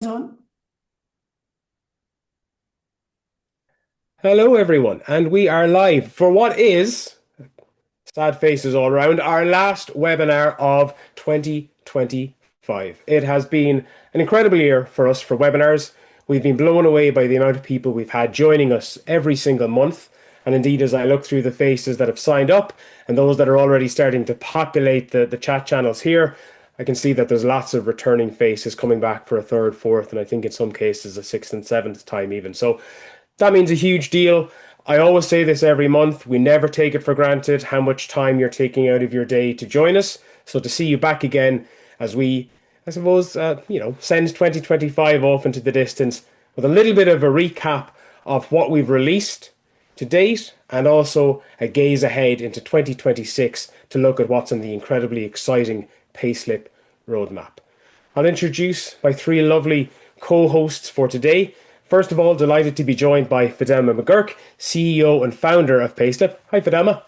On. Hello, everyone, and we are live for what is, sad faces all around, our last webinar of 2025. It has been an incredible year for us for webinars. We've been blown away by the amount of people we've had joining us every single month. And indeed, as I look through the faces that have signed up and those that are already starting to populate the chat channels here, I can see that there's lots of returning faces coming back for a third, fourth, and I think in some cases a sixth and seventh time even. So that means a huge deal. I always say this every month. We never take it for granted how much time you're taking out of your day to join us. So to see you back again as we, I suppose, send 2025 off into the distance with a little bit of a recap of what we've released to date and also a gaze ahead into 2026 to look at what's in the incredibly exciting Payslip roadmap. I'll introduce my three lovely co-hosts for today. First of all, delighted to be joined by Fidelma McGuirk, CEO and founder of Payslip. Hi, Fidelma.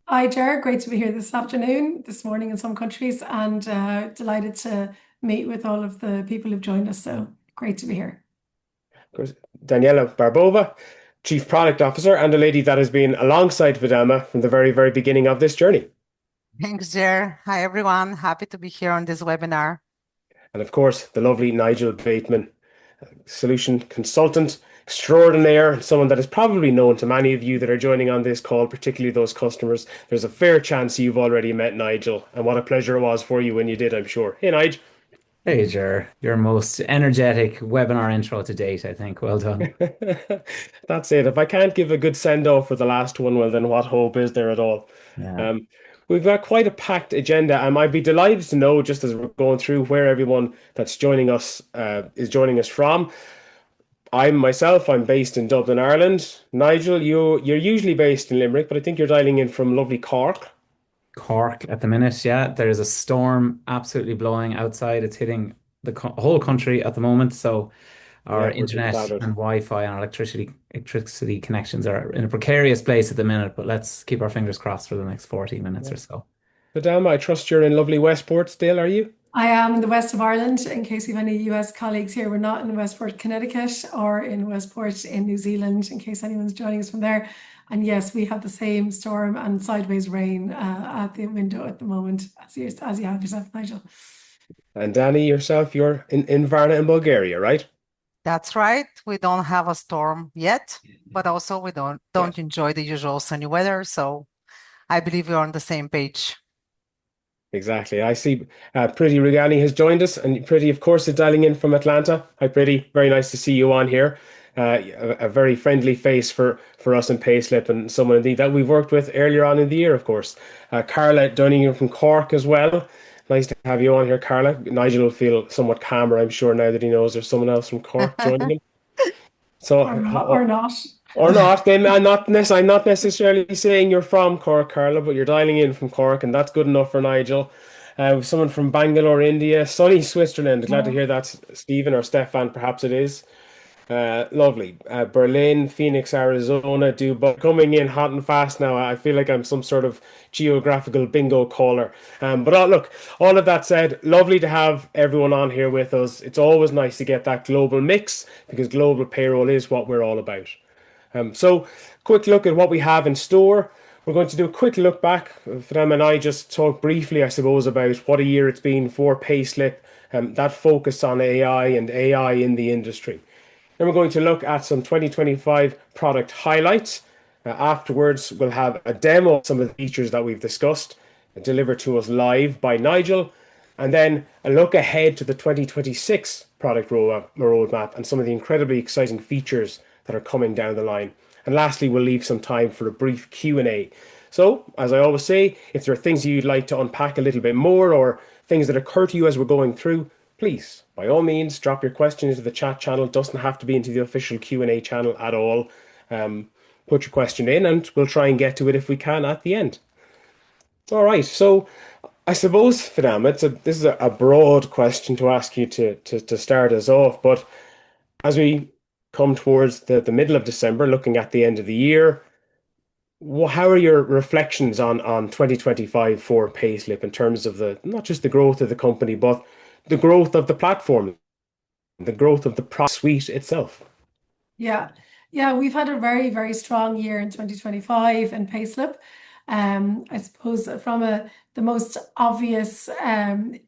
Hi, Ger. Great to be here this afternoon, this morning in some countries, and delighted to meet with all of the people who've joined us. So great to be here. Of course, Daniela Barbova, Chief Product Officer, and a lady that has been alongside Fidelma from the very, very beginning of this journey. Thanks, Jer. Hi, everyone. Happy to be here on this webinar. And of course, the lovely Nigel Bateman, solution consultant extraordinaire, and someone that is probably known to many of you that are joining on this call, particularly those customers. There's a fair chance you've already met Nigel, and what a pleasure it was for you when you did, I'm sure. Hey, Nigel. Hey, Jer, your most energetic webinar intro to date, I think. Well done. That's it. If I can't give a good send off for the last one, well, then what hope is there at all? Yeah. Um, we've got quite a packed agenda, and I'd be delighted to know, just as we're going through, where everyone that's joining us is joining us from. I'm based in Dublin, Ireland. Nigel, you're usually based in Limerick, but I think you're dialing in from lovely Cork. Cork at the minute, yeah. There's a storm absolutely blowing outside. It's hitting the co whole country at the moment. So our Yeah, we're doing internet about it. and Wi-Fi and electricity connections are in a precarious place at the minute, but let's keep our fingers crossed for the next 40 minutes Yeah. or so. Madame, I trust you're in lovely Westport still, are you? I am in the west of Ireland. In case you have any US colleagues here, we're not in Westport, Connecticut, or in Westport in New Zealand, in case anyone's joining us from there. And yes, we have the same storm and sideways rain at the window at the moment, as you have yourself, Nigel. And Danny, yourself, you're in Varna in Bulgaria, right? That's right. We don't have a storm yet, but also we don't Yeah. don't enjoy the usual sunny weather. So I believe we're on the same page. Exactly. I see Pretty Regani has joined us, and Pretty, of course, is dialing in from Atlanta. Hi, Pretty. Very nice to see you on here. A very friendly face for us in Payslip, and someone indeed that we've worked with earlier on in the year, of course. Carla joining in from Cork as well. Nice to have you on here, Carla. Nigel will feel somewhat calmer, I'm sure, now that he knows there's someone else from Cork joining him. So, Or not. or not, then I'm not necessarily saying you're from Cork, Carla, but you're dialing in from Cork, and that's good enough for Nigel. Someone from Bangalore, India, sunny Switzerland. Glad to hear that's Stephen or Stefan, perhaps it is. Lovely. Berlin, Phoenix, Arizona, Dubai, coming in hot and fast now. I feel like I'm some sort of geographical bingo caller. But look, all of that said, lovely to have everyone on here with us. It's always nice to get that global mix because global payroll is what we're all about. So, quick look at what we have in store. We're going to do a quick look back. Fidem and I just talk briefly, I suppose, about what a year it's been for Payslip, that focus on AI and AI in the industry. Then we're going to look at some 2025 product highlights. Afterwards, we'll have a demo of some of the features that we've discussed delivered to us live by Nigel, and then a look ahead to the 2026 product roadmap and some of the incredibly exciting features that are coming down the line. And lastly, we'll leave some time for a brief Q&A. So, as I always say, if there are things you'd like to unpack a little bit more or things that occur to you as we're going through, please, by all means, drop your question into the chat channel. It doesn't have to be into the official Q&A channel at all. Um, put your question in and we'll try and get to it if we can at the end. All right, so I suppose, Fidam, this is a broad question to ask you to start us off, but as we come towards the middle of December, looking at the end of the year, how are your reflections on 2025 for Payslip in terms of the not just the growth of the company, but the growth of the platform? the growth of the product suite itself? Yeah. Yeah, we've had a very, very strong year in 2025 in Payslip. I suppose from the most obvious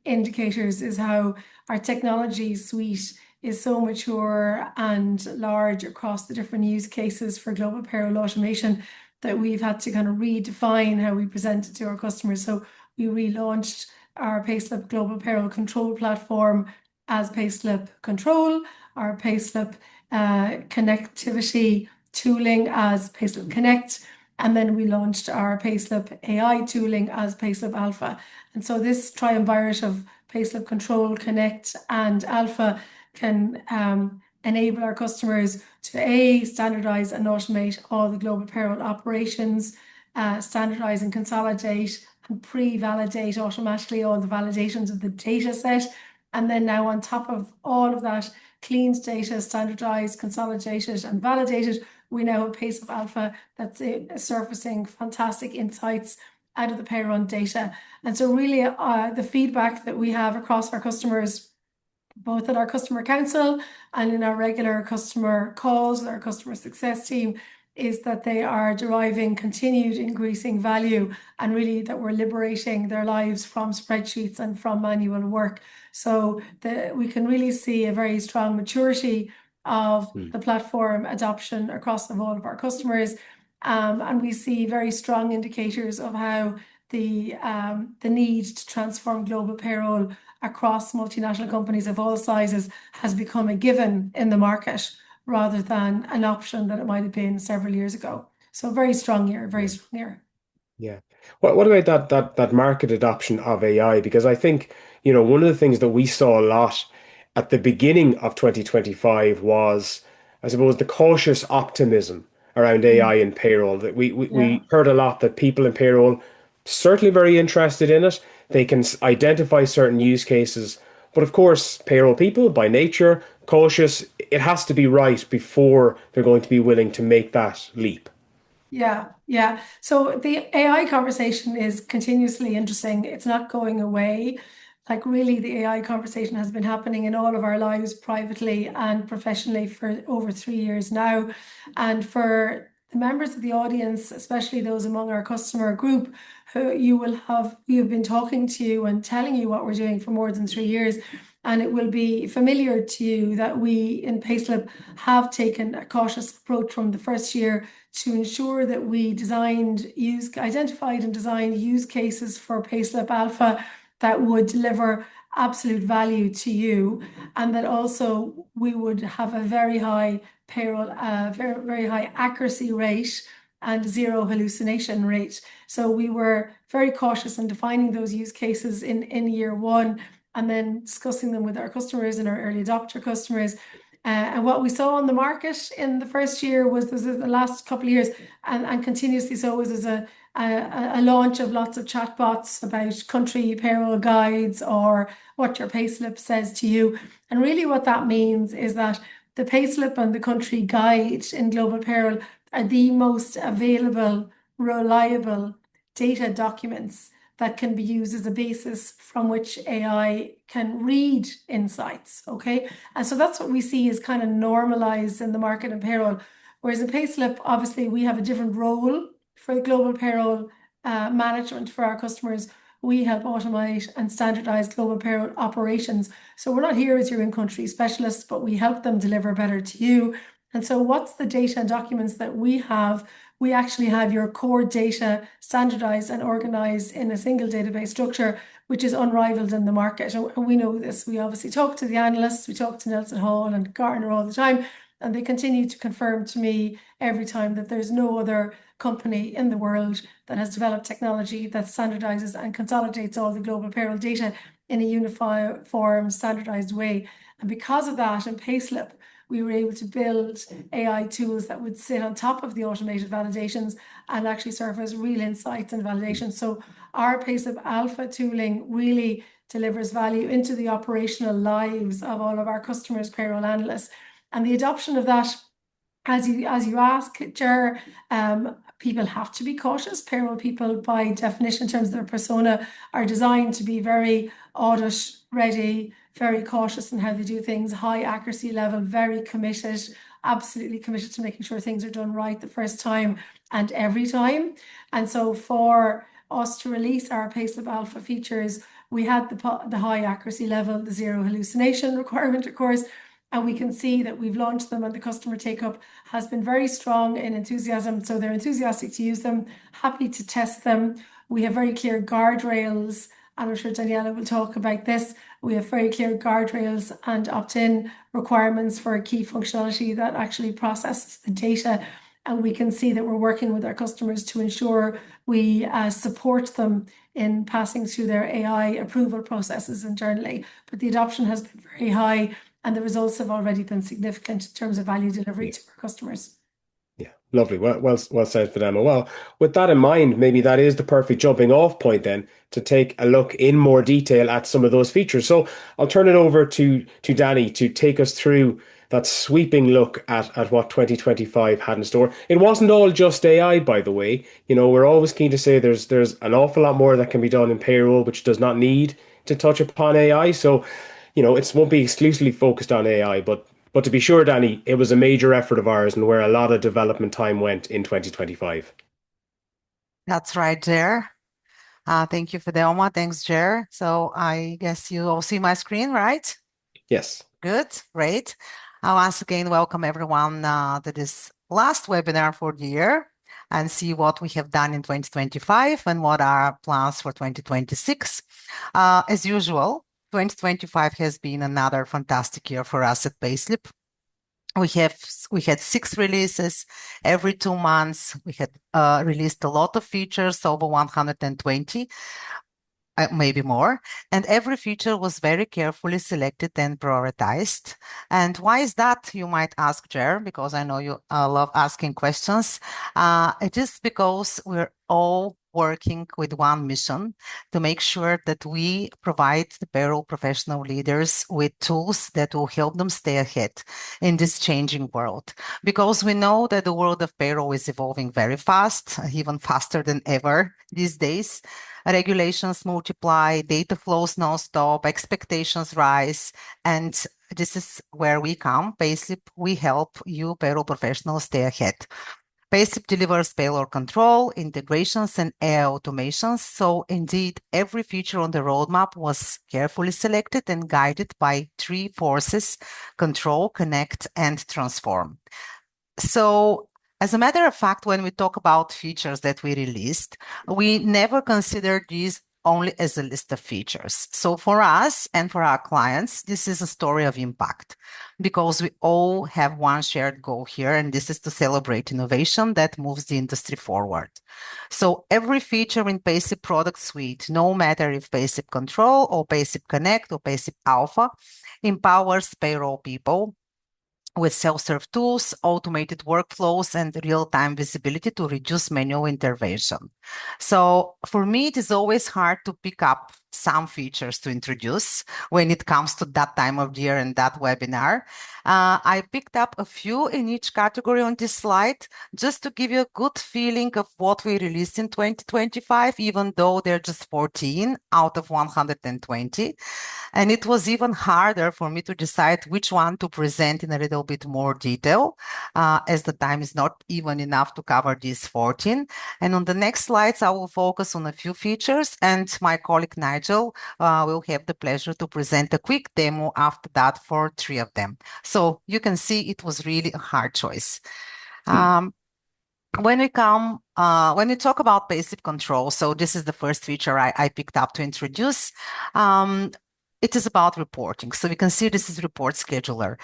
indicators is how our technology suite is so mature and large across the different use cases for global payroll automation that we've had to kind of redefine how we present it to our customers. So we relaunched our Payslip Global Payroll Control platform as Payslip Control, our Payslip connectivity tooling as Payslip Connect, and then we launched our Payslip AI tooling as Payslip Alpha. And so this triumvirate of Payslip Control, Connect, and Alpha can enable our customers to standardize and automate all the global payroll operations, standardize and consolidate and pre-validate automatically all the validations of the data set. And then now on top of all of that, cleaned data, standardized, consolidated, and validated, we now have Payslip Alpha that's surfacing fantastic insights out of the payroll data. And so really the feedback that we have across our customers, both at our customer council and in our regular customer calls with our customer success team, is that they are deriving continued increasing value and really that we're liberating their lives from spreadsheets and from manual work. So we can really see a very strong maturity of the platform adoption across all of our customers. And we see very strong indicators of how the need to transform global payroll across multinational companies of all sizes has become a given in the market rather than an option that it might have been several years ago. So very strong year, very strong year. Yeah. What about that market adoption of AI? Because I think, one of the things that we saw a lot at the beginning of 2025 was, I suppose, the cautious optimism around AI in payroll. That we heard a lot that people in payroll certainly very interested in it. They can identify certain use cases, but of course, payroll people by nature cautious. It has to be right before they're going to be willing to make that leap. Yeah, yeah. So the AI conversation is continuously interesting. It's not going away. Like really, the AI conversation has been happening in all of our lives, privately and professionally, for over 3 years now. And for the members of the audience, especially those among our customer group, we have been talking to you and telling you what we're doing for more than 3 years. And it will be familiar to you that we in Payslip have taken a cautious approach from the first year to ensure that we identified and designed use cases for Payslip Alpha that would deliver absolute value to you, and that also we would have a very high payroll, very, very high accuracy rate and zero hallucination rate. So we were very cautious in defining those use cases in year one and then discussing them with our customers and our early adopter customers. And what we saw on the market in the first year was the last couple of years and continuously so was a launch of lots of chatbots about country payroll guides or what your payslip says to you. And really what that means is that the payslip and the country guide in global payroll are the most available, reliable data documents that can be used as a basis from which AI can read insights, okay? And so that's what we see is kind of normalized in the market and payroll. Whereas in Payslip, obviously, we have a different role for global payroll management for our customers. We help automate and standardize global payroll operations. So we're not here as your in-country specialists, but we help them deliver better to you. And so what's the data and documents that we have? We actually have your core data standardized and organized in a single database structure, which is unrivaled in the market. And we know this. We obviously talk to the analysts, we talk to Nelson Hall and Gartner all the time, and they continue to confirm to me every time that there's no other company in the world that has developed technology that standardizes and consolidates all the global payroll data in a uniform, standardized way. And because of that, in Payslip, we were able to build AI tools that would sit on top of the automated validations and actually surface real insights and validations. So our Payslip Alpha tooling really delivers value into the operational lives of all of our customers, payroll analysts. And the adoption of that, as you ask, Ger, people have to be cautious. Payroll people, by definition, in terms of their persona, are designed to be very audit ready, very cautious in how they do things, high accuracy level, very committed, absolutely committed to making sure things are done right the first time and every time. And so for us to release our Payslip Alpha features, we had the high accuracy level, the zero hallucination requirement, of course, and we can see that we've launched them and the customer take-up has been very strong in enthusiasm. So they're enthusiastic to use them, happy to test them. We have very clear guardrails, and I'm sure Daniela will talk about this. We have very clear guardrails and opt-in requirements for key functionality that actually processes the data. And we can see that we're working with our customers to ensure we support them in passing through their AI approval processes internally. But the adoption has been very high, and the results have already been significant in terms of value delivery to our customers. Yeah, lovely. Well said, Fidelma. Well, with that in mind, maybe that is the perfect jumping off point then to take a look in more detail at some of those features. So I'll turn it over to Danny to take us through that sweeping look at what 2025 had in store. It wasn't all just AI, by the way. You know, we're always keen to say there's an awful lot more that can be done in payroll, which does not need to touch upon AI. So, you know, it won't be exclusively focused on AI, but to be sure, Danny, it was a major effort of ours and where a lot of development time went in 2025. That's right, Jer. Thank you, Fidelma. Thanks, Jer. So I guess you all see my screen, right? Yes. Good, great. I'll once again welcome everyone to this last webinar for the year and see what we have done in 2025 and what are our plans for 2026. As usual, 2025 has been another fantastic year for us at Payslip. We had 6 releases every 2 months. We had released a lot of features, over 120. Maybe more. And every feature was very carefully selected and prioritized. And why is that, you might ask, Jer, because I know you love asking questions. It is because we're all working with one mission to make sure that we provide the payroll professional leaders with tools that will help them stay ahead in this changing world. Because we know that the world of payroll is evolving very fast, even faster than ever these days. Regulations multiply, data flows non-stop, expectations rise, and this is where we come. Payslip, we help you payroll professionals stay ahead. Payslip delivers payroll control, integrations, and AI automations. So indeed, every feature on the roadmap was carefully selected and guided by 3 forces: control, connect, and transform. So as a matter of fact, when we talk about features that we released, we never considered these only as a list of features. So for us and for our clients, this is a story of impact because we all have one shared goal here, and this is to celebrate innovation that moves the industry forward. So every feature in Payslip product suite, no matter if Payslip Control or Payslip Connect or Payslip Alpha, empowers payroll people with self-serve tools, automated workflows, and real-time visibility to reduce manual intervention. So for me, it is always hard to pick up some features to introduce when it comes to that time of year and that webinar. I picked up a few in each category on this slide, just to give you a good feeling of what we released in 2025, even though they're just 14 out of 120. And it was even harder for me to decide which one to present in a little bit more detail, as the time is not even enough to cover these 14. And on the next slides, I will focus on a few features, and my colleague Nigel will have the pleasure to present a quick demo after that for 3 of them. So you can see it was really a hard choice. When we talk about Payslip Control, so this is the first feature I picked up to introduce. It is about reporting. So we can see this is Report Scheduler.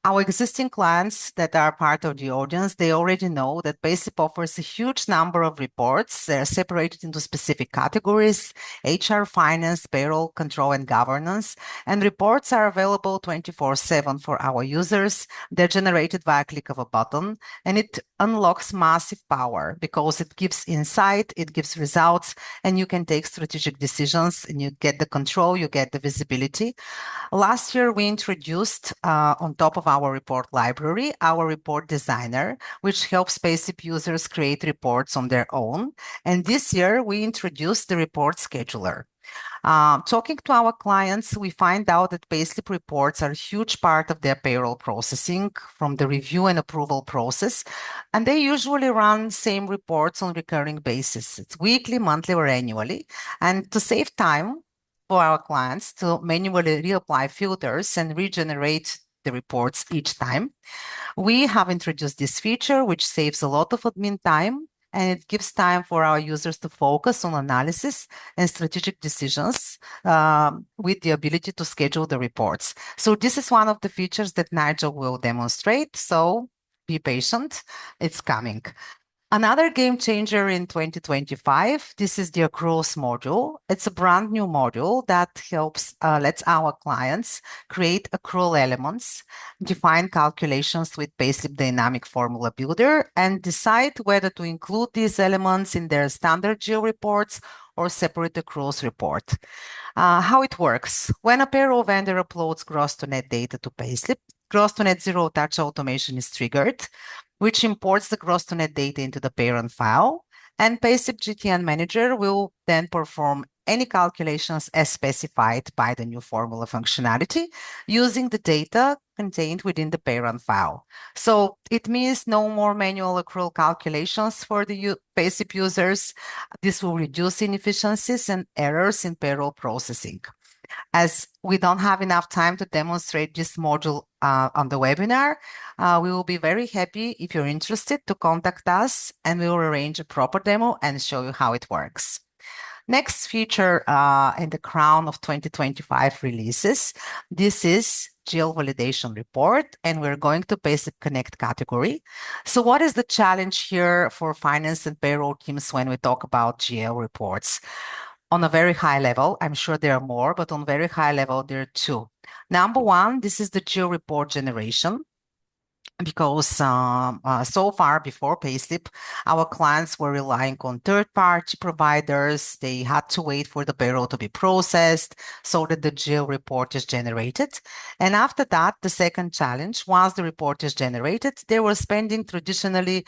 Our existing clients that are part of the audience, they already know that Payslip offers a huge number of reports. They're separated into specific categories: HR, finance, payroll, control, and governance. And reports are available 24/7 for our users. They're generated via a click of a button, and it unlocks massive power because it gives insight, it gives results, and you can take strategic decisions, and you get the control, you get the visibility. Last year, we introduced, on top of our report library, our report designer, which helps Payslip users create reports on their own. And this year, we introduced the report scheduler. Talking to our clients, we find out that payslip reports are a huge part of their payroll processing from the review and approval process. And they usually run same reports on recurring basis. It's weekly, monthly, or annually. And to save time for our clients to manually reapply filters and regenerate the reports each time, we have introduced this feature, which saves a lot of admin time, and it gives time for our users to focus on analysis and strategic decisions with the ability to schedule the reports. So this is one of the features that Nigel will demonstrate. So be patient, it's coming. Another game changer in 2025, this is the accruals module. It's a brand new module that lets our clients create accrual elements, define calculations with Payslip Dynamic Formula Builder, and decide whether to include these elements in their standard geo reports or separate accruals report. How it works. When a payroll vendor uploads gross to net data to Payslip, gross to net zero touch automation is triggered, which imports the gross to net data into the parent file. And Payslip GTN Manager will then perform any calculations as specified by the new formula functionality using the data contained within the parent file. So it means no more manual accrual calculations for the Payslip users. This will reduce inefficiencies and errors in payroll processing. As we don't have enough time to demonstrate this module on the webinar, we will be very happy if you're interested to contact us, and we will arrange a proper demo and show you how it works. Next feature in the crown of 2025 releases, this is GL validation report, and we're going to Payslip Connect category. So what is the challenge here for finance and payroll teams when we talk about GL reports? On a very high level, I'm sure there are more, but on very high level, there are two. Number one, this is the geo report generation. Because so far before Payslip, our clients were relying on third-party providers. They had to wait for the payroll to be processed so that the geo report is generated. And after that, the second challenge, once the report is generated, they were spending traditionally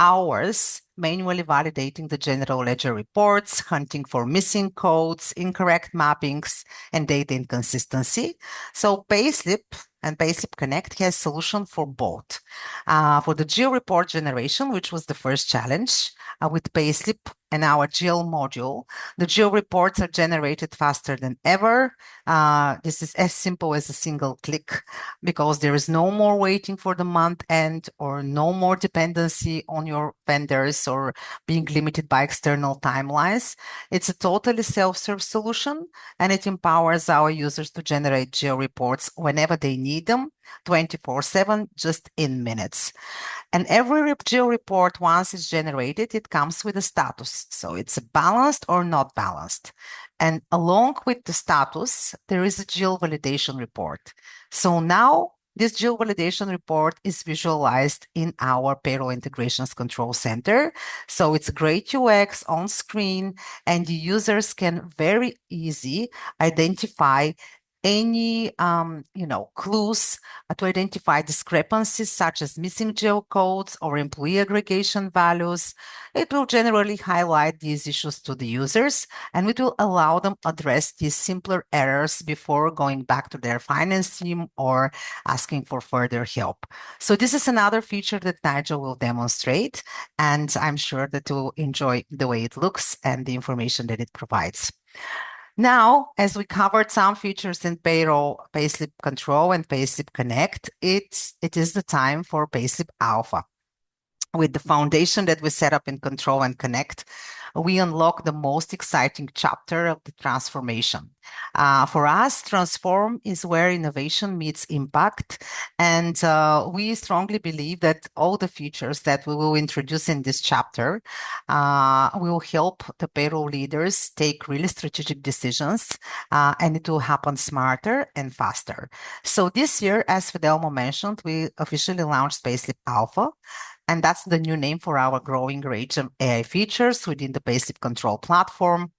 hours manually validating the general ledger reports, hunting for missing codes, incorrect mappings, and data inconsistency. So Payslip and Payslip Connect has solution for both. For the geo report generation, which was the first challenge, with Payslip and our GL module, the geo reports are generated faster than ever. This is as simple as a single click because there is no more waiting for the month end or no more dependency on your vendors or being limited by external timelines. It's a totally self-serve solution, and it empowers our users to generate geo reports whenever they need them, 24/7, just in minutes. And every geo report, once it's generated, it comes with a status. So it's balanced or not balanced. And along with the status, there is a geo validation report. So now this geo validation report is visualized in our payroll integrations control center. So it's great UX on screen, and the users can very easy identify any clues to identify discrepancies such as missing geocodes or employee aggregation values. It will generally highlight these issues to the users, and it will allow them to address these simpler errors before going back to their finance team or asking for further help. So this is another feature that Nigel will demonstrate, and I'm sure that you'll enjoy the way it looks and the information that it provides. Now, as we covered some features in Payroll, Payslip Control, and Payslip Connect, it is the time for Payslip Alpha. With the foundation that we set up in Control and Connect, we unlock the most exciting chapter of the transformation. For us, transform is where innovation meets impact, and we strongly believe that all the features that we will introduce in this chapter will help the payroll leaders take really strategic decisions, and it will happen smarter and faster. So this year, as Fidelma mentioned, we officially launched Payslip Alpha. And that's the new name for our growing range of AI features within the Payslip Control platform.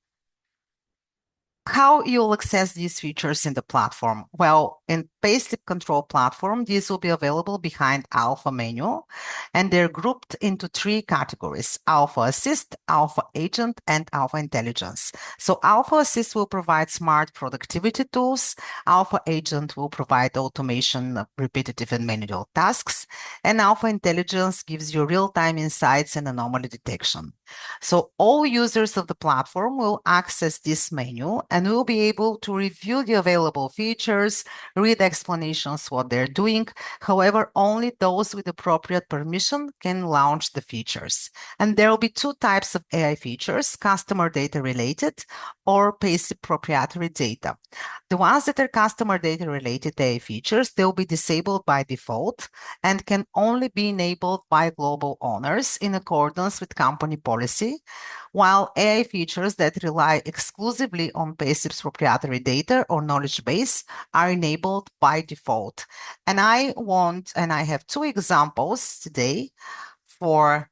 How you'll access these features in the platform? Well, in Payslip Control platform, these will be available behind Alpha menu, and they're grouped into three categories: Alpha Assist, Alpha Agent, and Alpha Intelligence. So Alpha Assist will provide smart productivity tools, Alpha Agent will provide automation of repetitive and manual tasks, and Alpha Intelligence gives you real-time insights and anomaly detection. So all users of the platform will access this menu and will be able to review the available features, read explanations what they're doing. However, only those with appropriate permission can launch the features. And there will be two types of AI features: customer data related or basic proprietary data. The ones that are customer data related AI features, they'll be disabled by default and can only be enabled by global owners in accordance with company policy, while AI features that rely exclusively on Paysip's proprietary data or knowledge base are enabled by default. And I have two examples today for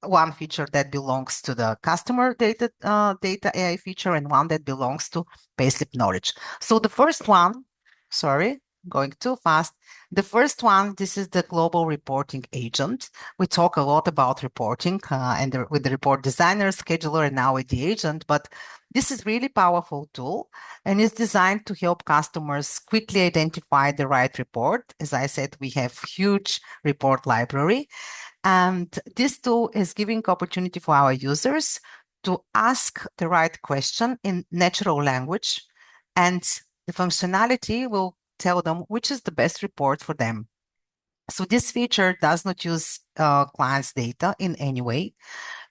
one feature that belongs to the customer data AI feature and one that belongs to Payslip knowledge. So the first one, sorry, going too fast. The first one, this is the global reporting agent. We talk a lot about reporting with the report designer, scheduler, and now with the agent, but this is really powerful tool and is designed to help customers quickly identify the right report. As I said, we have huge report library, and this tool is giving opportunity for our users to ask the right question in natural language, and the functionality will tell them which is the best report for them. So this feature does not use clients' data in any way.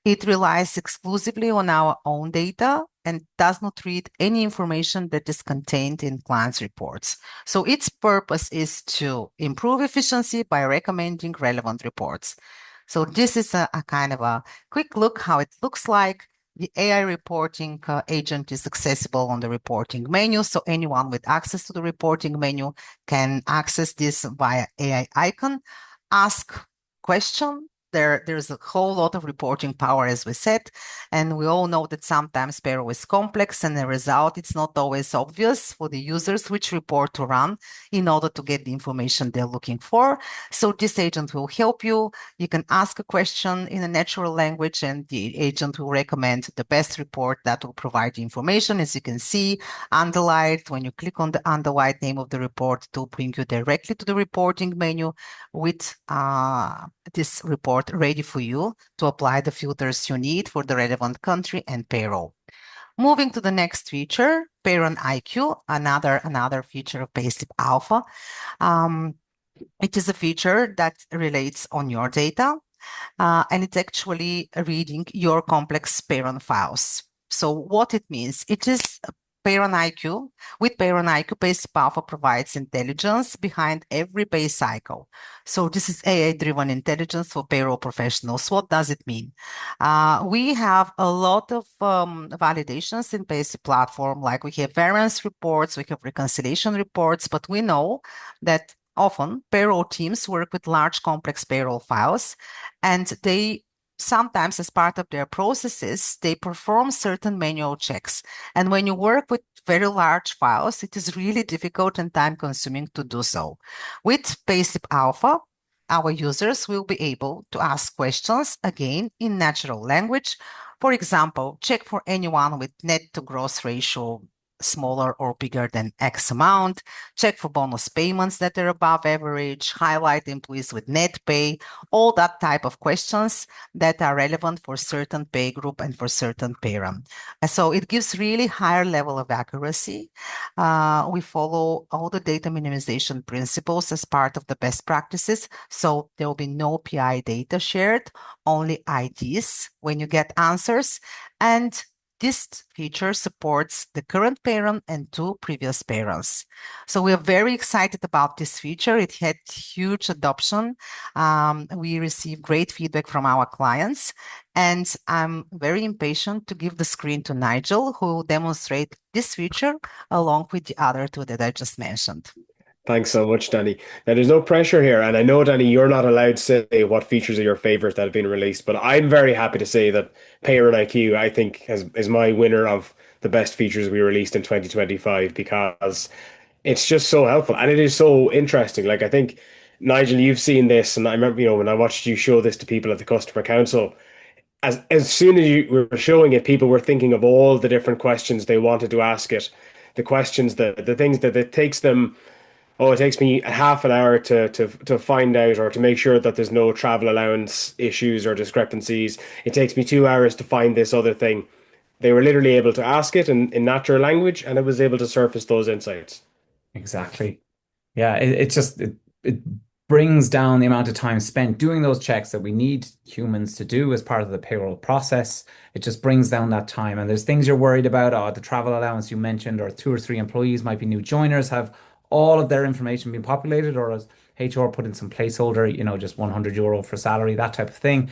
It relies exclusively on our own data and does not read any information that is contained in clients' reports. So its purpose is to improve efficiency by recommending relevant reports. So this is a kind of a quick look how it looks like. The AI reporting agent is accessible on the reporting menu. So anyone with access to the reporting menu can access this via AI icon, ask question. There's a whole lot of reporting power, as we said, and we all know that sometimes payroll is complex, and the result, it's not always obvious for the users which report to run in order to get the information they're looking for. So this agent will help you. You can ask a question in a natural language, and the agent will recommend the best report that will provide the information. As you can see, underlined, when you click on the underlined name of the report, it will bring you directly to the reporting menu with this report ready for you to apply the filters you need for the relevant country and payroll. Moving to the next feature, Payroll IQ, another feature of Payslip Alpha. It is a feature that relates on your data, and it's actually reading your complex payroll files. So what it means, it is Payroll IQ. With Payroll IQ, Payslip Alpha provides intelligence behind every pay cycle. So this is AI-driven intelligence for payroll professionals. What does it mean? We have a lot of validations in Payslip platform, like we have variance reports, we have reconciliation reports, but we know that often payroll teams work with large complex payroll files, and they sometimes, as part of their processes, they perform certain manual checks. And when you work with very large files, it is really difficult and time consuming to do so. With Payslip Alpha, our users will be able to ask questions again in natural language. For example, check for anyone with net to gross ratio smaller or bigger than X amount, check for bonus payments that are above average, highlight employees with net pay, all that type of questions that are relevant for certain pay group and for certain pay run. And so it gives really higher level of accuracy. We follow all the data minimization principles as part of the best practices. So there will be no PI data shared, only IDs when you get answers. And this feature supports the current parent and two previous parents. So we are very excited about this feature. It had huge adoption. We received great feedback from our clients, and I'm very impatient to give the screen to Nigel, who will demonstrate this feature along with the other two that I just mentioned. Thanks so much, Danny. Now, there's no pressure here, and I know, Danny, you're not allowed to say what features are your favorites that have been released, but I'm very happy to say that Payroll IQ, I think, is my winner of the best features we released in 2025 because it's just so helpful and it is so interesting. Like I think Nigel, you've seen this, and I remember, when I watched you show this to people at the customer council, as soon as you were showing it, people were thinking of all the different questions they wanted to ask it, the questions, the things that it takes them. Oh, it takes me a half an hour to find out or to make sure that there's no travel allowance issues or discrepancies. It takes me 2 hours to find this other thing. They were literally able to ask it in natural language, and it was able to surface those insights. Exactly. Yeah, it brings down the amount of time spent doing those checks that we need humans to do as part of the payroll process. It just brings down that time. And there's things you're worried about, the travel allowance you mentioned, or 2 or 3 employees might be new joiners, have all of their information been populated, or as HR put in some placeholder, just €100 for salary, that type of thing.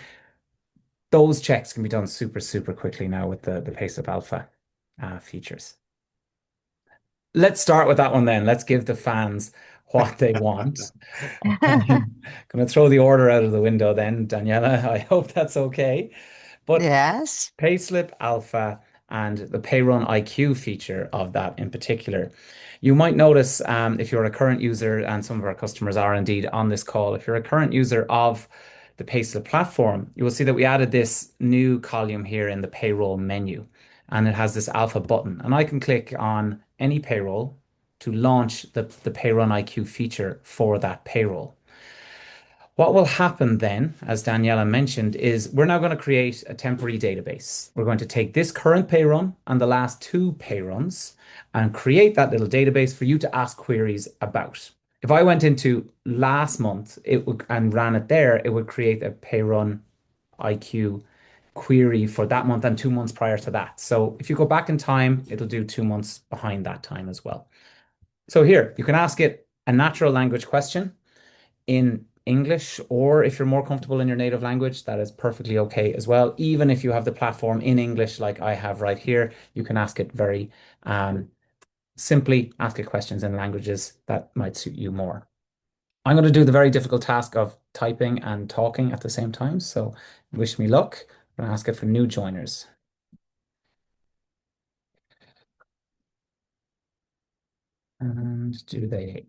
Those checks can be done super, super quickly now with the Payslip Alpha features. Let's start with that one then. Let's give the fans what they want. I'm going to throw the order out of the window then, Daniela. I hope that's okay. But Yes. Payslip Alpha and the Payroll IQ feature of that in particular. You might notice if you're a current user, and some of our customers are indeed on this call, if you're a current user of the Payslip platform, you will see that we added this new column here in the payroll menu, and it has this alpha button. And I can click on any payroll to launch the Payroll IQ feature for that payroll. What will happen then, as Daniela mentioned, is we're now going to create a temporary database. We're going to take this current pay run and the last 2 pay runs and create that little database for you to ask queries about. If I went into last month and ran it there, it would create a pay run IQ query for that month and 2 months prior to that. So if you go back in time, it'll do 2 months behind that time as well. So here, you can ask it a natural language question in English, or if you're more comfortable in your native language, that is perfectly okay as well. Even if you have the platform in English, like I have right here, you can ask it very simply, ask it questions in languages that might suit you more. I'm going to do the very difficult task of typing and talking at the same time, so wish me luck. I'm going to ask it for new joiners. And do they?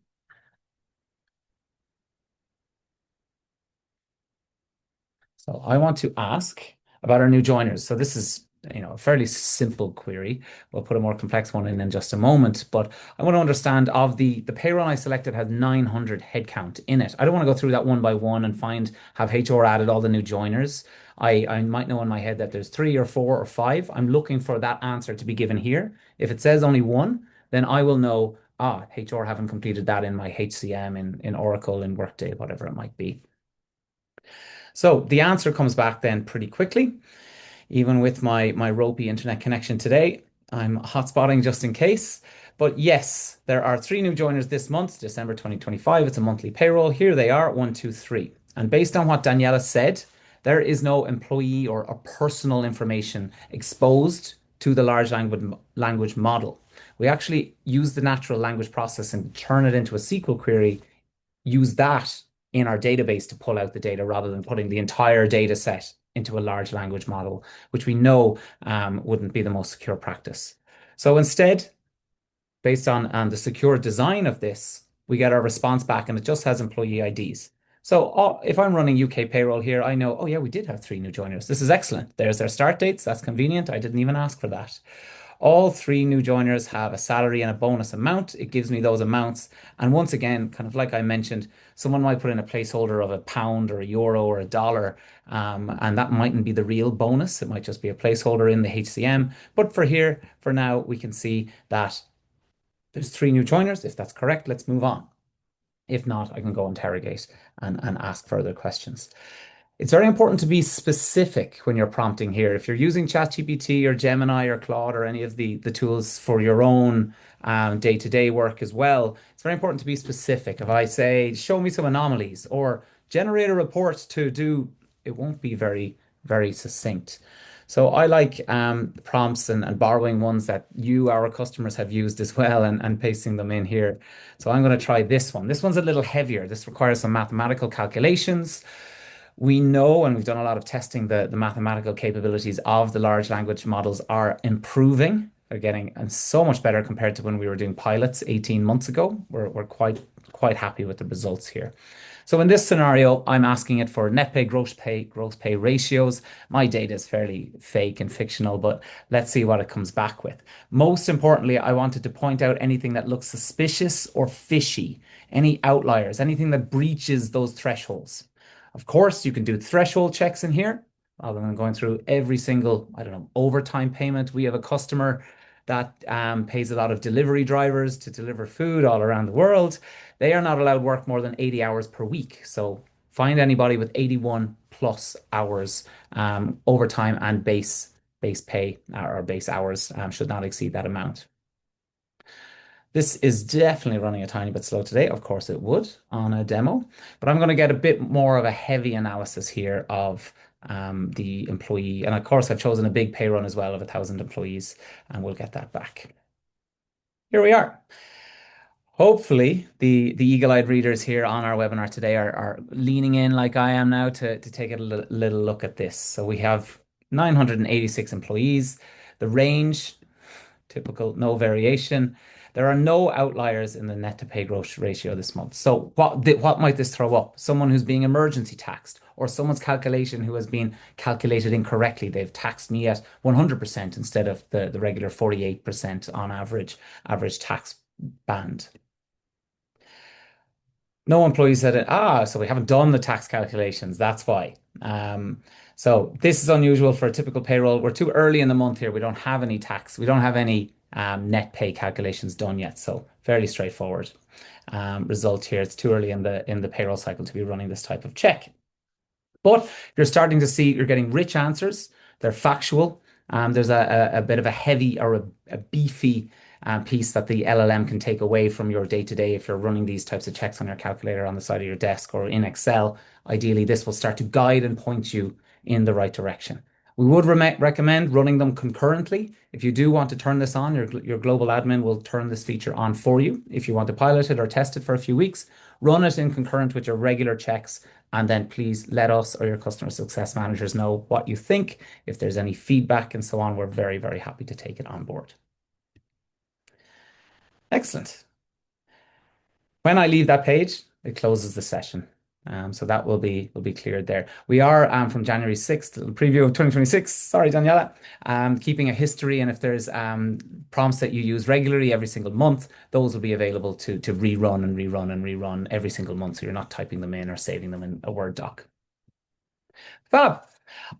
So I want to ask about our new joiners. So this is, a fairly simple query. We'll put a more complex one in just a moment, but I want to understand of the payroll I selected has 900 headcount in it. I don't want to go through that one by one and have HR added all the new joiners. I might know in my head that there's 3 or 4 or 5. I'm looking for that answer to be given here. If it says only one, then I will know, HR haven't completed that in my HCM, in Oracle, in Workday, whatever it might be. So the answer comes back then pretty quickly. Even with my ropey internet connection today, I'm hotspotting just in case. But yes, there are 3 new joiners this month, December 2025. It's a monthly payroll. Here they are, 1, 2, 3. And based on what Daniela said, there is no employee or personal information exposed to the large language model. We actually use the natural language processing to turn it into a SQL query, use that in our database to pull out the data rather than putting the entire data set into a large language model, which we know wouldn't be the most secure practice. So instead, based on the secure design of this, we get our response back and it just has employee IDs. So if I'm running UK payroll here, I know, oh yeah, we did have 3 new joiners. This is excellent. There's their start dates. That's convenient. I didn't even ask for that. All 3 new joiners have a salary and a bonus amount. It gives me those amounts. And once again, kind of like I mentioned, someone might put in a placeholder of £1 or €1 or $1, and that mightn't be the real bonus. It might just be a placeholder in the HCM. But for now, we can see that there's 3 new joiners. If that's correct, let's move on. If not, I can go interrogate and ask further questions. It's very important to be specific when you're prompting here. If you're using ChatGPT or Gemini or Claude or any of the tools for your own day-to-day work as well, it's very important to be specific. If I say, show me some anomalies or generate a report to do, it won't be very, very succinct. So I like prompts and borrowing ones that our customers, have used as well and pasting them in here. So I'm going to try this one. This one's a little heavier. This requires some mathematical calculations. We know, and we've done a lot of testing, the mathematical capabilities of the large language models are improving They're getting and so much better compared to when we were doing pilots 18 months ago. We're quite happy with the results here. So in this scenario, I'm asking it for net pay, gross pay ratios. My data is fairly fake and fictional, but let's see what it comes back with. Most importantly, I wanted to point out anything that looks suspicious or fishy, any outliers, anything that breaches those thresholds. Of course, you can do threshold checks in here rather than going through every single, I don't know, overtime payment. We have a customer that pays a lot of delivery drivers to deliver food all around the world. They are not allowed to work more than 80 hours per week. So find anybody with 81 plus hours overtime and base pay or base hours should not exceed that amount. This is definitely running a tiny bit slow today. Of course it would on a demo, but I'm going to get a bit more of a heavy analysis here of the employee. And of course, I've chosen a big pay run as well of 1,000 employees, and we'll get that back. Here we are. Hopefully, the eagle-eyed readers here on our webinar today are leaning in like I am now to take a little look at this. So we have 986 employees. The range, typical, no variation. There are no outliers in the net to pay gross ratio this month. So what might this throw up? Someone who's being emergency taxed, or someone's calculation who has been calculated incorrectly. They've taxed me at 100% instead of the regular 48% on average tax band. No employee said it. So we haven't done the tax calculations. That's why. So this is unusual for a typical payroll. We're too early in the month here. We don't have any tax. We don't have any net pay calculations done yet. So fairly straightforward result here. It's too early in the payroll cycle to be running this type of check. But you're starting to see you're getting rich answers. They're factual. There's a bit of a heavy or a beefy piece that the LLM can take away from your day-to-day if you're running these types of checks on your calculator on the side of your desk or in Excel. Ideally, this will start to guide and point you in the right direction. We would recommend running them concurrently. If you do want to turn this on, your global admin will turn this feature on for you. If you want to pilot it or test it for a few weeks, run it in concurrent with your regular checks, and then please let us or your customer success managers know what you think. If there's any feedback and so on, we're very, very happy to take it on board. Excellent. When I leave that page, it closes the session. So that will be cleared there. We are from January 6th, a preview of 2026. Sorry, Daniela. Keeping a history, and if there's prompts that you use regularly every single month, those will be available to rerun and rerun and rerun every single month. So you're not typing them in or saving them in a Word doc. Fab.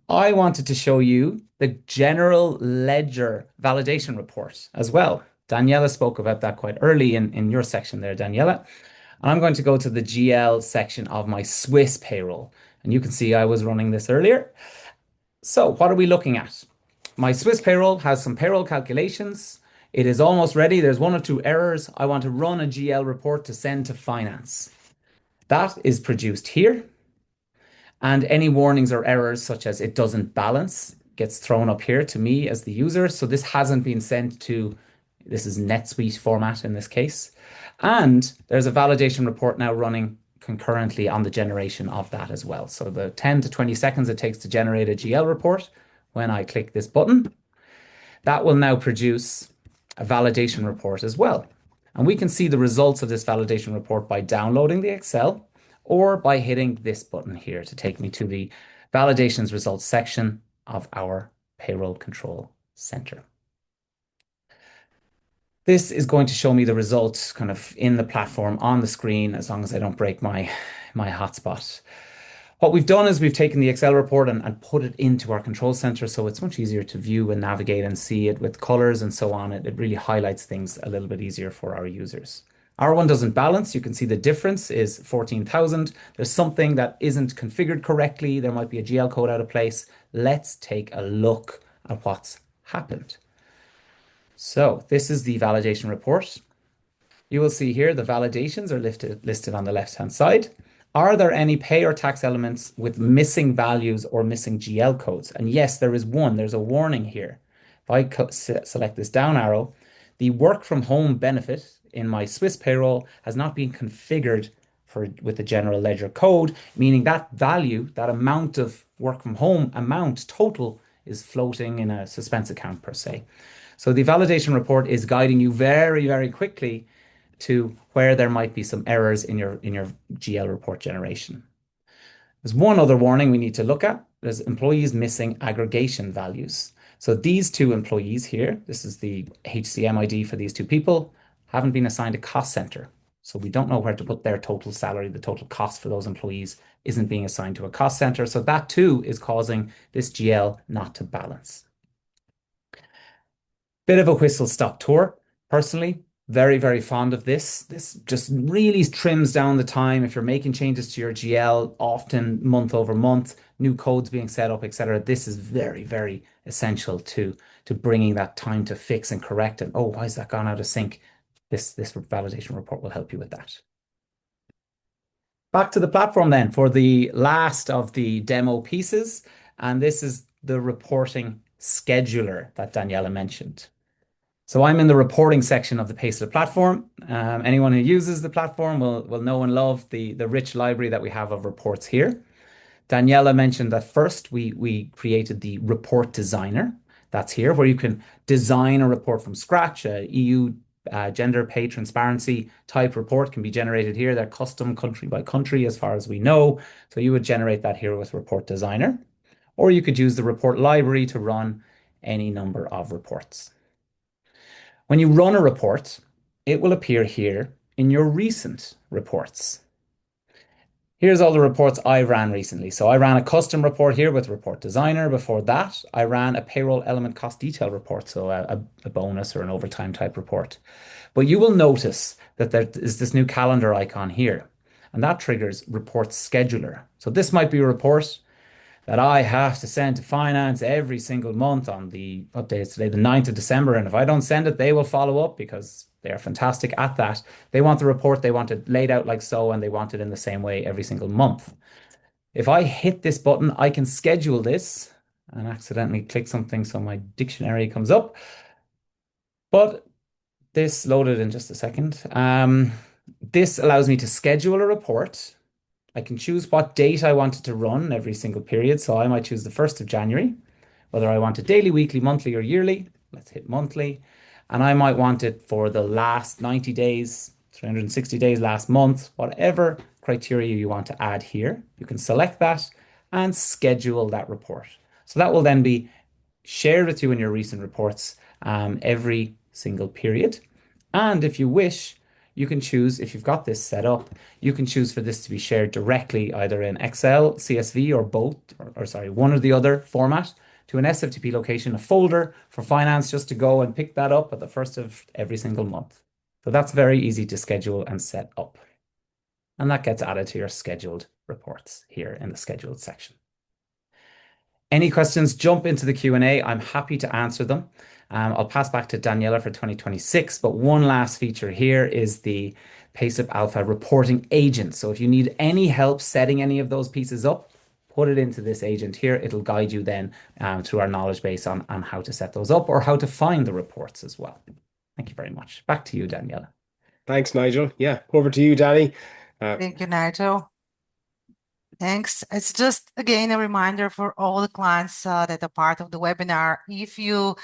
I wanted to show you the general ledger validation report as well. Daniela spoke about that quite early in your section there, Daniela. And I'm going to go to the GL section of my Swiss payroll. And you can see I was running this earlier. So what are we looking at? My Swiss payroll has some payroll calculations. It is almost ready. There's 1 or 2 errors. I want to run a GL report to send to finance. That is produced here. And any warnings or errors such as it doesn't balance gets thrown up here to me as the user. So this hasn't been sent to, this is NetSuite format in this case. And there's a validation report now running concurrently on the generation of that as well. So the 10 to 20 seconds it takes to generate a GL report, when I click this button, that will now produce a validation report as well. And we can see the results of this validation report by downloading the Excel or by hitting this button here to take me to the validations results section of our payroll control center. This is going to show me the results kind of in the platform on the screen, as long as I don't break my hotspot. What we've done is we've taken the Excel report and put it into our control center, so it's much easier to view and navigate and see it with colors and so on. It really highlights things a little bit easier for our users. Our one doesn't balance. You can see the difference is 14,000. There's something that isn't configured correctly. There might be a GL code out of place. Let's take a look at what's happened. So this is the validation report. You will see here the validations are listed on the left-hand side. Are there any pay or tax elements with missing values or missing GL codes? And yes, there is one. There's a warning here. If I select this down arrow, the work from home benefit in my Swiss payroll has not been configured with the general ledger code, meaning that value, that amount of work from home amount total, is floating in a suspense account per se. So the validation report is guiding you very, very quickly to where there might be some errors in your GL report generation. There's one other warning we need to look at. There's employees missing aggregation values. So these two employees here, this is the HCM ID for these two people, haven't been assigned a cost center. So we don't know where to put their total salary. The total cost for those employees isn't being assigned to a cost center. So that too is causing this GL not to balance. Bit of a whistle-stop tour. Personally, very, very fond of this. This just really trims down the time. If you're making changes to your GL, often month over month, new codes being set up, etc. This is very, very essential to bringing that time to fix and correct. And oh, why has that gone out of sync? This validation report will help you with that. Back to the platform then for the last of the demo pieces. And this is the reporting scheduler that Daniela mentioned. So I'm in the reporting section of the Payslip platform. Anyone who uses the platform will know and love the rich library that we have of reports here. Daniela mentioned that first we created the report designer. That's here, where you can design a report from scratch. A EU gender pay transparency type report can be generated here. They're custom country by country as far as we know. So you would generate that here with report designer, or you could use the report library to run any number of reports. When you run a report, it will appear here in your recent reports. Here's all the reports I ran recently. So I ran a custom report here with Report Designer. Before that, I ran a payroll element cost detail report, so a bonus or an overtime type report. But you will notice that there is this new calendar icon here, and that triggers Report Scheduler. So this might be a report that I have to send to finance every single month on the, what day is today, the 9th of December. And if I don't send it, they will follow up because they are fantastic at that. They want the report, they want it laid out like so, and they want it in the same way every single month. If I hit this button, I can schedule this and accidentally click something so my dictionary comes up. But this loaded in just a second. This allows me to schedule a report. I can choose what date I want it to run every single period. So I might choose the 1st of January, whether I want it daily, weekly, monthly, or yearly. Let's hit monthly. And I might want it for the last 90 days, 360 days, last month, whatever criteria you want to add here. You can select that and schedule that report. So that will then be shared with you in your recent reports every single period. And if you wish, you can choose, if you've got this set up, you can choose for this to be shared directly either in Excel, CSV, or both, or sorry, one or the other format to an SFTP location, a folder for finance, just to go and pick that up at the 1st of every single month. So that's very easy to schedule and set up. And that gets added to your scheduled reports here in the scheduled section. Any questions, jump into the Q&A. I'm happy to answer them. I'll pass back to Daniela for 2026, but one last feature here is the Payslip Alpha reporting agent. So if you need any help setting any of those pieces up, put it into this agent here. It'll guide you then through our knowledge base on how to set those up or how to find the reports as well. Thank you very much. Back to you, Daniela. Thanks, Nigel. Yeah, over to you, Danny. Thank you, Nigel. Thanks. It's just, again, a reminder for all the clients that are part of the webinar. If you,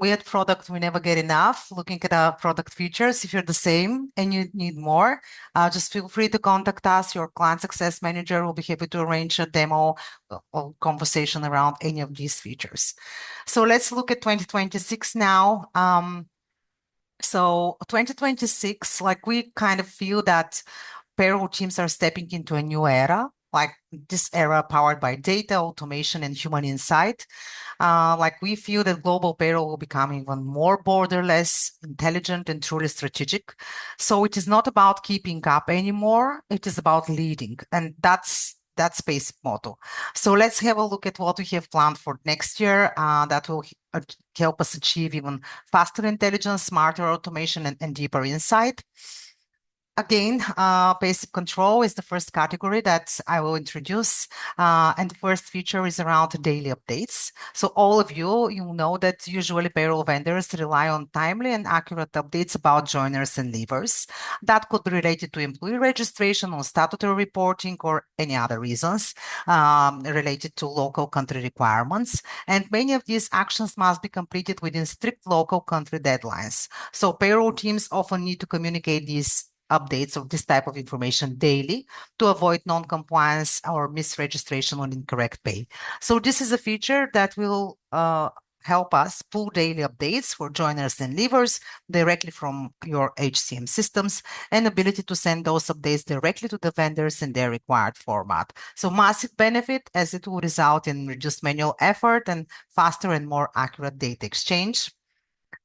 we at Product, we never get enough looking at our product features. If you're the same and you need more, just feel free to contact us. Your client success manager will be happy to arrange a demo or conversation around any of these features. So let's look at 2026 now. So 2026, like we kind of feel that payroll teams are stepping into a new era, like this era powered by data, automation, and human insight. Like we feel that global payroll will become even more borderless, intelligent, and truly strategic. So it is not about keeping up anymore. It is about leading. And that's basic motto. So let's have a look at what we have planned for next year that will help us achieve even faster intelligence, smarter automation, and deeper insight. Again, basic control is the first category that I will introduce. And the first feature is around daily updates. So all of you know that usually payroll vendors rely on timely and accurate updates about joiners and leavers. That could be related to employee registration or statutory reporting or any other reasons related to local country requirements. And many of these actions must be completed within strict local country deadlines. So payroll teams often need to communicate these updates of this type of information daily to avoid non-compliance or misregistration on incorrect pay. So this is a feature that will help us pull daily updates for joiners and leavers directly from your HCM systems, and ability to send those updates directly to the vendors in their required format. So massive benefit, as it will result in reduced manual effort and faster and more accurate data exchange.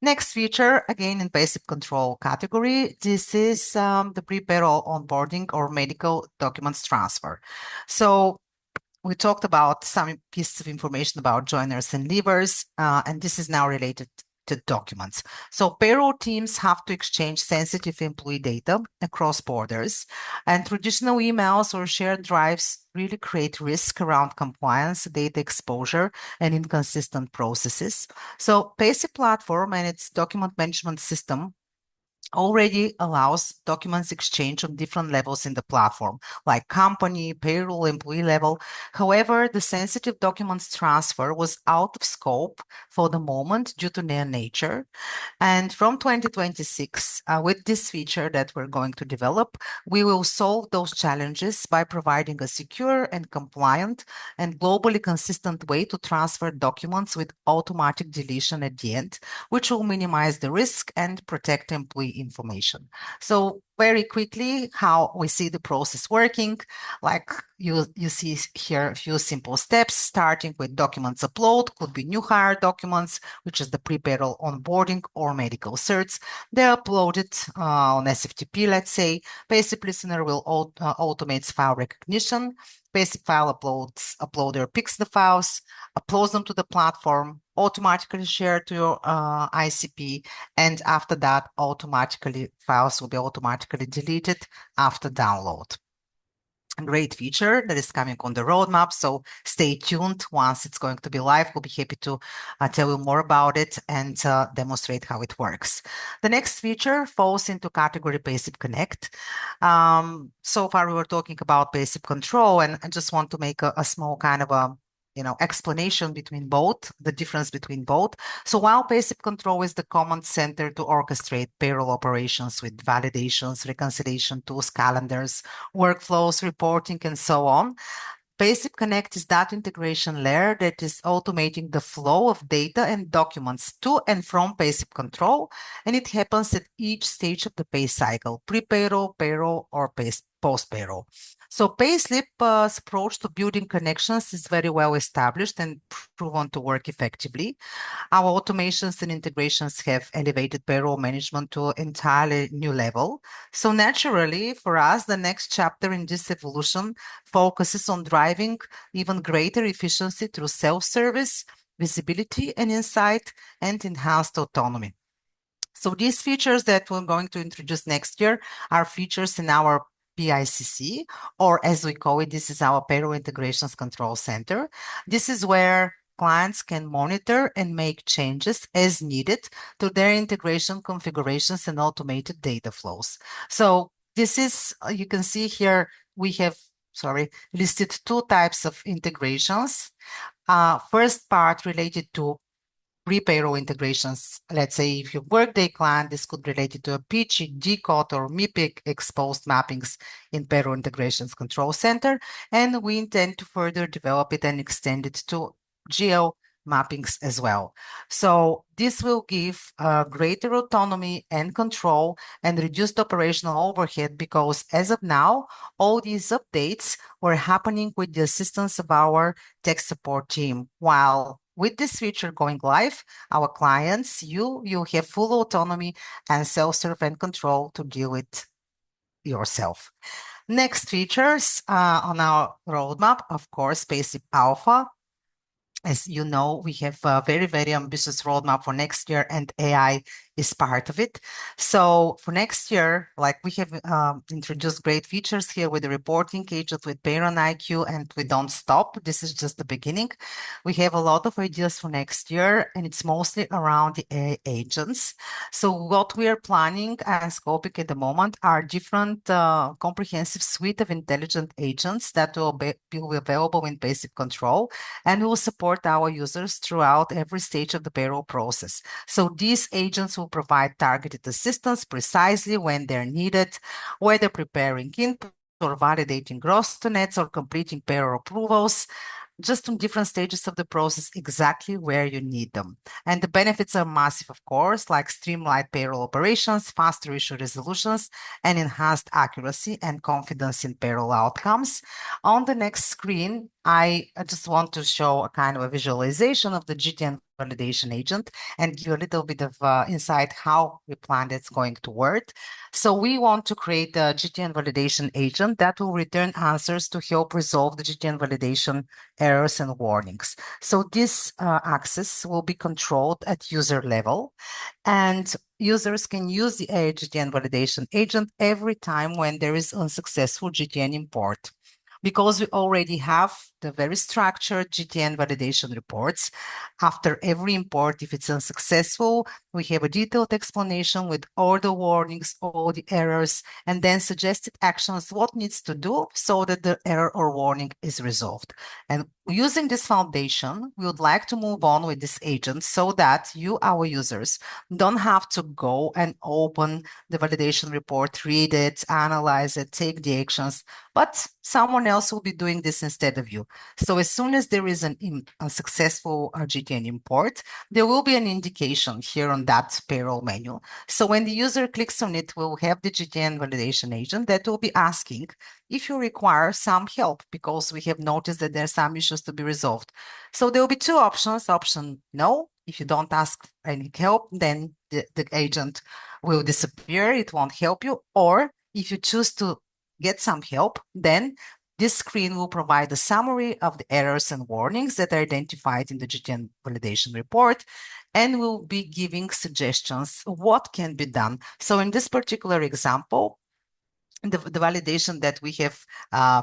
Next feature, again in basic control category, this is the pre-payroll onboarding or medical documents transfer. So we talked about some pieces of information about joiners and leavers, and this is now related to documents. So payroll teams have to exchange sensitive employee data across borders, and traditional emails or shared drives really create risk around compliance, data exposure, and inconsistent processes. So Payslip platform and its document management system already allows documents exchange on different levels in the platform, like company, payroll, employee level. However, the sensitive documents transfer was out of scope for the moment due to their nature. And from 2026, with this feature that we're going to develop, we will solve those challenges by providing a secure and compliant and globally consistent way to transfer documents with automatic deletion at the end, which will minimize the risk and protect employee information. So very quickly, how we see the process working, like you see here a few simple steps, starting with documents upload, could be new hire documents, which is the pre-payroll onboarding or medical certs. They're uploaded on SFTP, let's say. Payslip listener will automate file recognition. Payslip file uploader picks the files, uploads them to the platform, automatically shared to your ICP, and after that, files will be automatically deleted after download. A great feature that is coming on the roadmap, so stay tuned. Once it's going to be live, we'll be happy to tell you more about it and demonstrate how it works. The next feature falls into category Payslip Connect. So far, we were talking about Payslip Control, and I just want to make a small kind of a explanation between both, the difference between both. So while Payslip Control is the command center to orchestrate payroll operations with validations, reconciliation tools, calendars, workflows, reporting, and so on, Payslip Connect is that integration layer that is automating the flow of data and documents to and from Payslip Control, and it happens at each stage of the pay cycle, pre-payroll, payroll, or post-payroll. So Payslip's approach to building connections is very well established and proven to work effectively. Our automations and integrations have elevated payroll management to an entirely new level. So naturally, for us, the next chapter in this evolution focuses on driving even greater efficiency through self-service, visibility and insight, and enhanced autonomy. So these features that we're going to introduce next year are features in our PICC, or as we call it, this is our Payroll Integrations Control Center. This is where clients can monitor and make changes as needed to their integration configurations and automated data flows. So this is, you can see here, we have, listed two types of integrations. First part related to pre-payroll integrations. Let's say if you Workday client, this could relate it to a PG, GCOT, or MIPIC exposed mappings in Payroll Integrations Control Center, and we intend to further develop it and extend it to GL mappings as well. So this will give greater autonomy and control and reduced operational overhead, because as of now, all these updates were happening with the assistance of our tech support team, while with this feature going live, our clients, you have full autonomy and self-serve and control to deal with yourself. Next features on our roadmap, of course, Payslip Alpha. As you know, we have a very, very ambitious roadmap for next year, and AI is part of it. So for next year, like we have introduced great features here with the reporting agent, with Payroll IQ, and we don't stop. This is just the beginning. We have a lot of ideas for next year, and it's mostly around the AI agents. So what we are planning and scoping at the moment are different comprehensive suite of intelligent agents that will be available in basic control and will support our users throughout every stage of the payroll process. So these agents will provide targeted assistance precisely when they're needed, whether preparing input or validating gross to nets or completing payroll approvals, just on different stages of the process, exactly where you need them. And the benefits are massive, of course, like streamlined payroll operations, faster issue resolutions, and enhanced accuracy and confidence in payroll outcomes. On the next screen, I just want to show a kind of a visualization of the GTN validation agent and give a little bit of insight how we plan it's going to work. So we want to create a GTN validation agent that will return answers to help resolve the GTN validation errors and warnings. So this access will be controlled at user level, and users can use the AI GTN validation agent every time when there is unsuccessful GTN import. Because we already have the very structured GTN validation reports, after every import, if it's unsuccessful, we have a detailed explanation with all the warnings, all the errors, and then suggested actions, what needs to do so that the error or warning is resolved. And using this foundation, we would like to move on with this agent so that you, our users, don't have to go and open the validation report, read it, analyze it, take the actions, but someone else will be doing this instead of you. So as soon as there is an unsuccessful GTN import, there will be an indication here on that payroll menu. So when the user clicks on it, we'll have the GTN validation agent that will be asking if you require some help, because we have noticed that there are some issues to be resolved. So there will be two options. Option no, if you don't ask any help, then the agent will disappear, it won't help you. Or if you choose to get some help, then this screen will provide a summary of the errors and warnings that are identified in the GTN validation report, and will be giving suggestions what can be done. So in this particular example, the validation that we have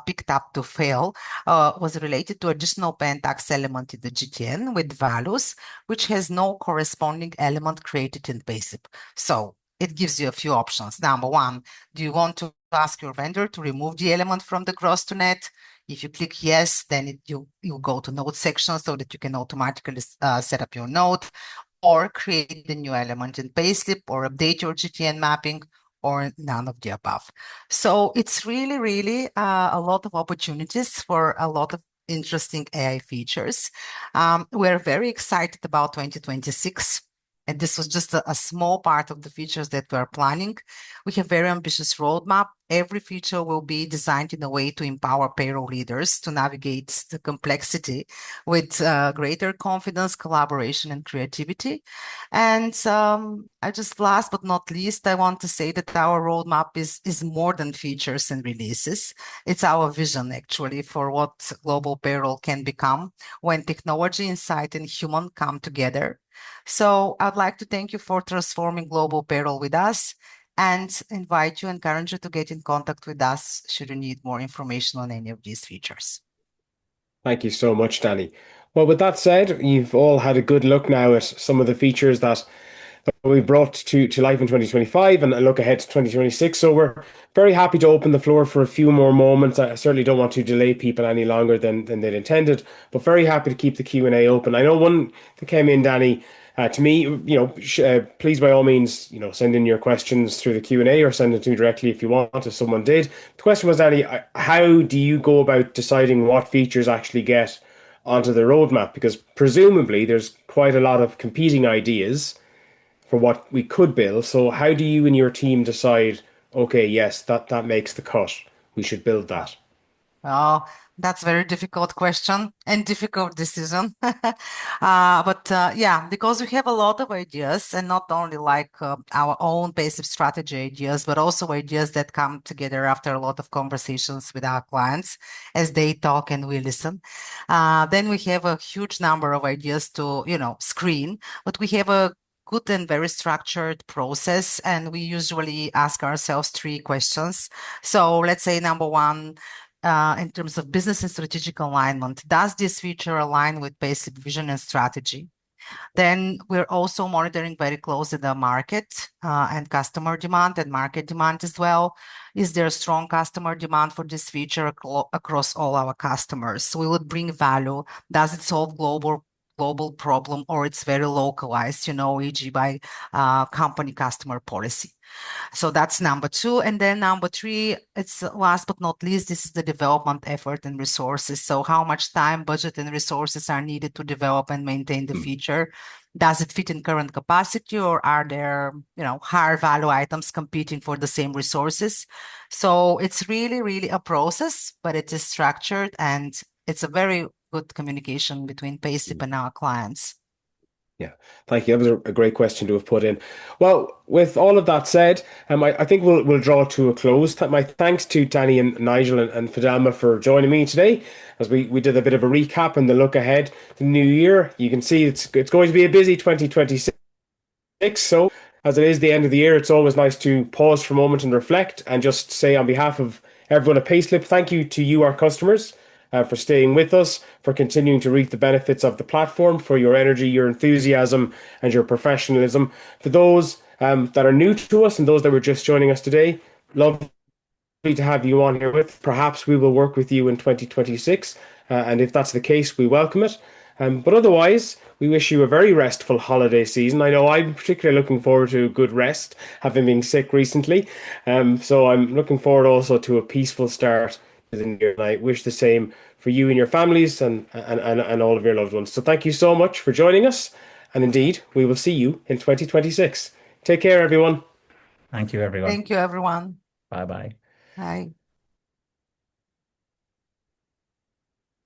picked up to fail was related to additional pen tax element in the GTN with values, which has no corresponding element created in Payslip. So it gives you a few options. Number one, do you want to ask your vendor to remove the element from the gross to net? If you click yes, then you go to note section so that you can automatically set up your note, or create the new element in Payslip, or update your GTN mapping, or none of the above. So it's really, really a lot of opportunities for a lot of interesting AI features. We're very excited about 2026. And this was just a small part of the features that we're planning. We have very ambitious roadmap. Every feature will be designed in a way to empower payroll leaders to navigate the complexity with greater confidence, collaboration, and creativity. And I just, last but not least, I want to say that our roadmap is more than features and releases. It's our vision, actually, for what global payroll can become when technology, insight, and human come together. So I'd like to thank you for transforming global payroll with us, and invite you, encourage you to get in contact with us should you need more information on any of these features. Thank you so much, Danny. Well, with that said, you've all had a good look now at some of the features that we brought to life in 2025 and a look ahead to 2026. So we're very happy to open the floor for a few more moments. I certainly don't want to delay people any longer than they'd intended, but very happy to keep the Q&A open. I know one that came in, Danny, to me, please by all means, send in your questions through the Q&A or send it to me directly if you want, if someone did. The question was, Danny, how do you go about deciding what features actually get onto the roadmap? Because presumably there's quite a lot of competing ideas for what we could build. So how do you and your team decide, okay, yes, that makes the cut, we should build that? Oh, that's a very difficult question and difficult decision. Yeah, because we have a lot of ideas, and not only like our own basic strategy ideas, but also ideas that come together after a lot of conversations with our clients as they talk and we listen. Then we have a huge number of ideas to, screen, but we have a good and very structured process, and we usually ask ourselves 3 questions. So let's say number one, in terms of business and strategic alignment, does this feature align with Payslip vision and strategy? Then we're also monitoring very closely the market and customer demand and market demand as well. Is there a strong customer demand for this feature across all our customers? Will it bring value? Does it solve global problem, or it's very localized, e.g. by company customer policy? So that's number two. And then number three, it's last but not least, this is the development effort and resources. So how much time, budget, and resources are needed to develop and maintain the feature? Does it fit in current capacity, or are there, higher value items competing for the same resources? So it's really, really a process, but it is structured, and it's a very good communication between Payslip and our clients. Yeah, thank you. That was a great question to have put in. Well, with all of that said, I think we'll draw to a close. My thanks to Danny and Nigel and Fidelma for joining me today as we did a bit of a recap and the look ahead to the new year. You can see it's going to be a busy 2026. So as it is the end of the year, it's always nice to pause for a moment and reflect and just say on behalf of everyone at Payslip, thank you to you, our customers, for staying with us, for continuing to reap the benefits of the platform, for your energy, your enthusiasm, and your professionalism. For those that are new to us and those that were just joining us today, lovely to have you on here with. Perhaps we will work with you in 2026, and if that's the case, we welcome it. But otherwise, we wish you a very restful holiday season. I know I'm particularly looking forward to a good rest, having been sick recently. So I'm looking forward also to a peaceful start to the new year. And I wish the same for you and your families and all of your loved ones. So thank you so much for joining us. And indeed, we will see you in 2026. Take care, everyone. Thank you, everyone. Thank you, everyone. Bye-bye. Bye.